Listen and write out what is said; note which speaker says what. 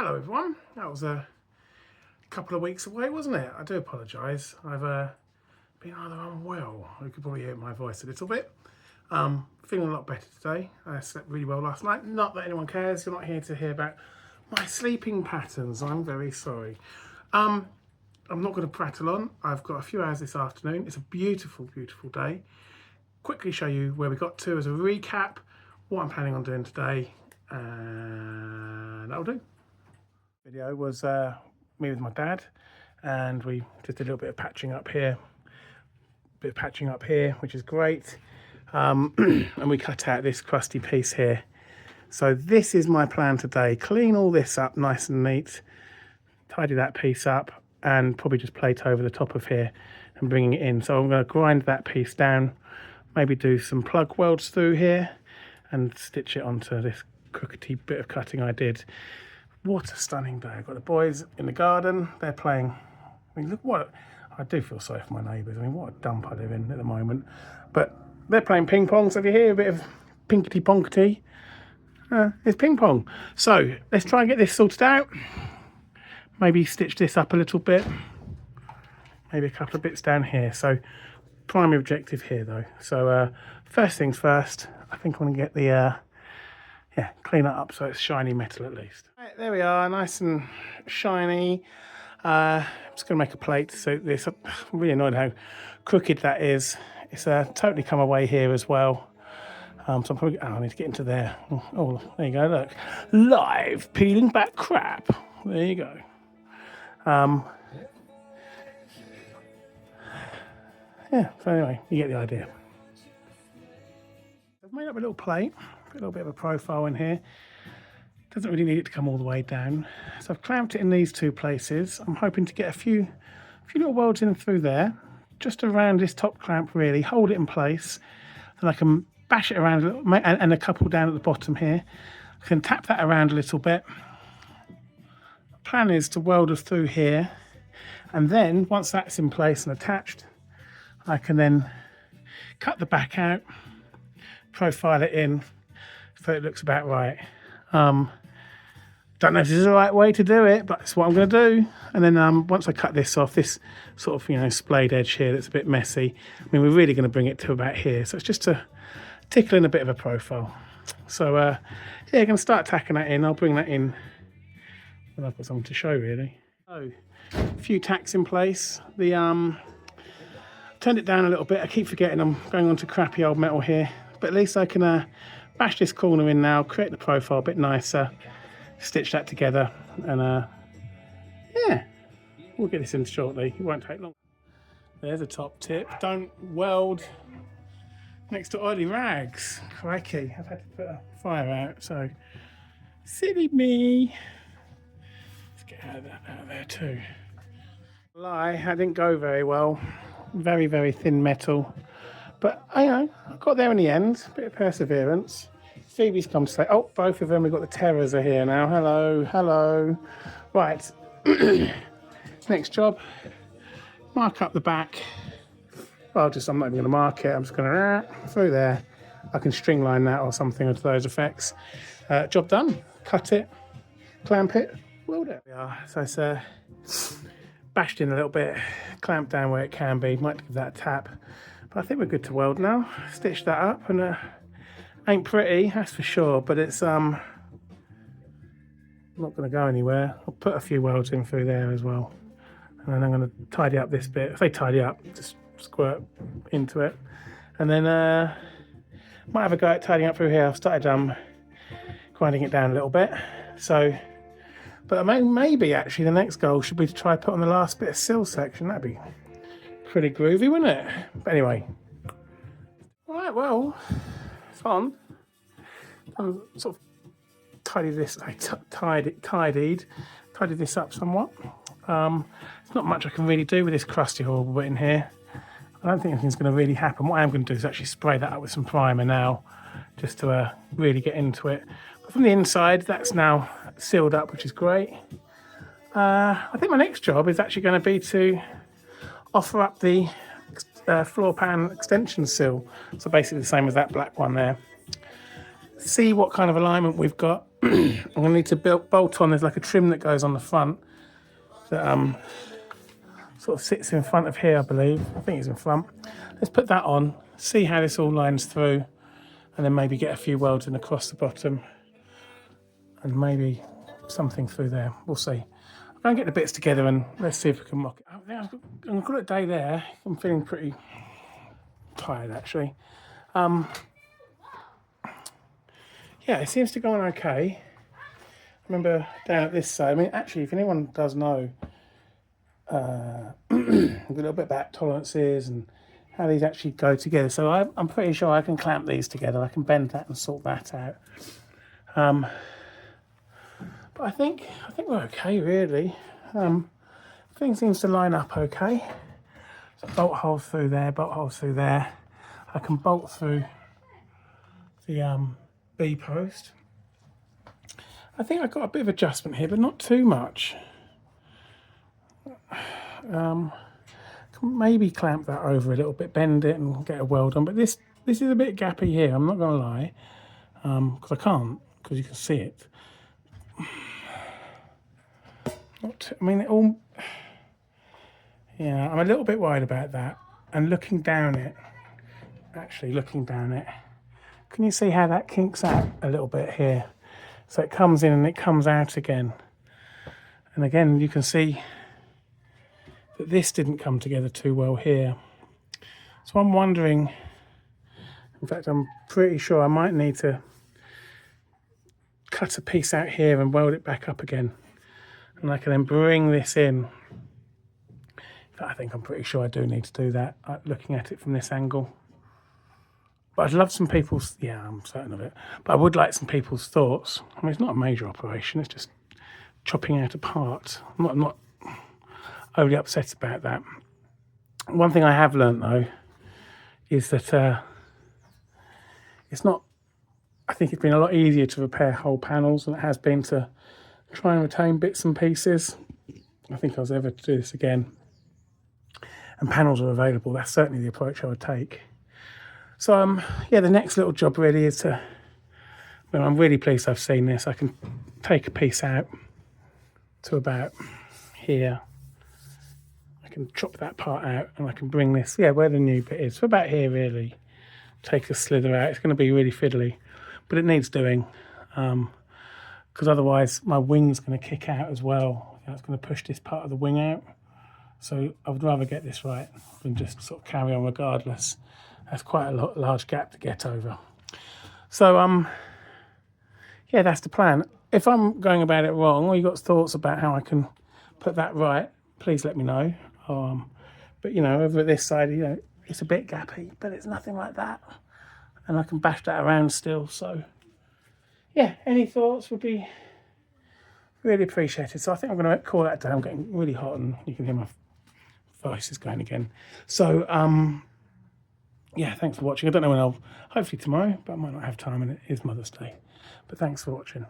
Speaker 1: Hello everyone, that was a couple of weeks away, wasn't it? I do apologise, I've been rather unwell. You could probably hear my voice a little bit. Feeling a lot better today. I slept really well last night. Not that anyone cares, you're not here to hear about my sleeping patterns, I'm very sorry. I'm not going to prattle on, I've got a few hours this afternoon. It's a beautiful, beautiful day. Quickly show you where we got to as a recap, what I'm planning on doing today, and that'll do. Video was me with my dad, and we just did a little bit of patching up here, which is great. And we cut out this crusty piece here. So this is my plan today: clean all this up nice and neat, tidy that piece up, and probably just plate over the top of here and bringing it in. So I'm going to grind that piece down, maybe do some plug welds through here and stitch it onto this crookedy bit of cutting I did. What a stunning day. I've got the boys in the garden, they're playing. I mean, look what, I do feel sorry for my neighbours. I mean, what a dump I live in at the moment. But they're playing ping pong, so if you hear a bit of pinkety ponkety, it's ping pong. So let's try and get this sorted out. Maybe stitch this up a little bit. Maybe a couple of bits down here. So primary objective here though. So first things first, I think I want to get the clean it up so it's shiny metal at least. Right, there we are, nice and shiny. I'm just going to make a plate to suit this. I'm really annoyed how crooked that is. It's totally come away here as well. So I'm probably, I need to get into there. Oh, there you go, look. Live peeling back crap. There you go. Yeah, so anyway, you get the idea. I've made up a little plate. Put a little bit of a profile in here. Doesn't really need it to come all the way down. So I've clamped it in these two places. I'm hoping to get a few little welds in through there, just around this top clamp really, hold it in place. Then I can bash it around a little, and a couple down at the bottom here. I can tap that around a little bit. The plan is to weld us through here, and then once that's in place and attached, I can then cut the back out, profile it in, so it looks about right. Don't know if this is the right way to do it, but it's what I'm going to do. And then once I cut this off, this sort of splayed edge here that's a bit messy, I mean, we're really going to bring it to about here. So it's just to tickle in a bit of a profile. So yeah, I'm going to start tacking that in. I'll bring that in when I've got something to show really. So a few tacks in place. The turned it down a little bit. I keep forgetting I'm going on to crappy old metal here, but at least I can bash this corner in now, create the profile a bit nicer, stitch that together, and yeah, we'll get this in shortly. It won't take long. There's a top tip. Don't weld next to oily rags. Crikey, I've had to put a fire out, so silly me. Let's get out of there too. Lie, that didn't go very well. Very, very thin metal. But I got there in the end. Bit of perseverance. Phoebe's come to say, oh, both of them. We've got the terrors are here now. Hello, hello. Right. Next job. Mark up the back. Well, I'm not even going to mark it. I'm just going to through there. I can string line that or something to those effects. Job done. Cut it. Clamp it. Weld it. Yeah. So it's bashed in a little bit. Clamped down where it can be. Might give that a tap. But I think we're good to weld now. Stitch that up, and ain't pretty, that's for sure, but it's not going to go anywhere. I'll put a few welds in through there as well, and then I'm going to tidy up this bit. If they tidy up, just squirt into it, and then might have a go at tidying up through here. I've started grinding it down a little bit, so. But maybe actually the next goal should be to try put on the last bit of sill section. That'd be pretty groovy, wouldn't it? But anyway. Alright, well, it's on. I'm sort of tidied this up somewhat. There's not much I can really do with this crusty horrible bit in here. I don't think anything's going to really happen. What I am going to do is actually spray that up with some primer now, just to really get into it. But from the inside, that's now sealed up, which is great. I think my next job is actually going to be to offer up the floor pan extension sill. So basically the same as that black one there. See what kind of alignment we've got I'm going to need to bolt on. There's like a trim that goes on the front that sort of sits in front of here, I believe. I think it's in front. Let's put that on, see how this all lines through, and then maybe get a few welds in across the bottom and maybe something through there. We'll see. I'm going to get the bits together and let's see if we can mock it. I'm going to call it a day there. I'm feeling pretty tired, actually. Yeah, it seems to go on okay. Remember down at this side, I mean, actually, if anyone does know a little bit about tolerances and how these actually go together. So I'm pretty sure I can clamp these together. I can bend that and sort that out. But I think we're okay, really. Things seems to line up okay. So bolt holes through there, bolt holes through there. I can bolt through the B post. I think I've got a bit of adjustment here, but not too much. Can maybe clamp that over a little bit, bend it and get a weld on. But this is a bit gappy here, I'm not going to lie. Because I can't, because you can see it. I mean, it all... Yeah, I'm a little bit worried about that. And looking down it, actually looking down it, can you see how that kinks out a little bit here? So it comes in and it comes out again. And again, you can see that this didn't come together too well here. So I'm wondering, in fact, I'm pretty sure I might need to cut a piece out here and weld it back up again. And I can then bring this in. I think I'm pretty sure I do need to do that, looking at it from this angle. But I'd love some people's, yeah, I'm certain of it, but I would like some people's thoughts. I mean, it's not a major operation, it's just chopping out a part. I'm not overly upset about that. One thing I have learnt, though, is that it's not, I think it's been a lot easier to repair whole panels than it has been to try and retain bits and pieces. I think if I was ever to do this again, and panels are available, that's certainly the approach I would take. So yeah, the next little job really is to, well, I'm really pleased I've seen this. I can take a piece out to about here. I can chop that part out and I can bring this, yeah, where the new bit is, for about here really. Take a slither out. It's going to be really fiddly, but it needs doing, because otherwise my wing's going to kick out as well. It's going to push this part of the wing out. So I would rather get this right than just sort of carry on regardless. That's quite a large gap to get over. So, yeah, that's the plan. If I'm going about it wrong, or you've got thoughts about how I can put that right, please let me know. But, you know, over at this side, you know, it's a bit gappy, but it's nothing like that. And I can bash that around still. So, yeah, any thoughts would be really appreciated. So I think I'm going to call that down. I'm getting really hot and you can hear my voice is going again. So, yeah, thanks for watching. I don't know when hopefully tomorrow, but I might not have time and it is Mother's Day. But thanks for watching.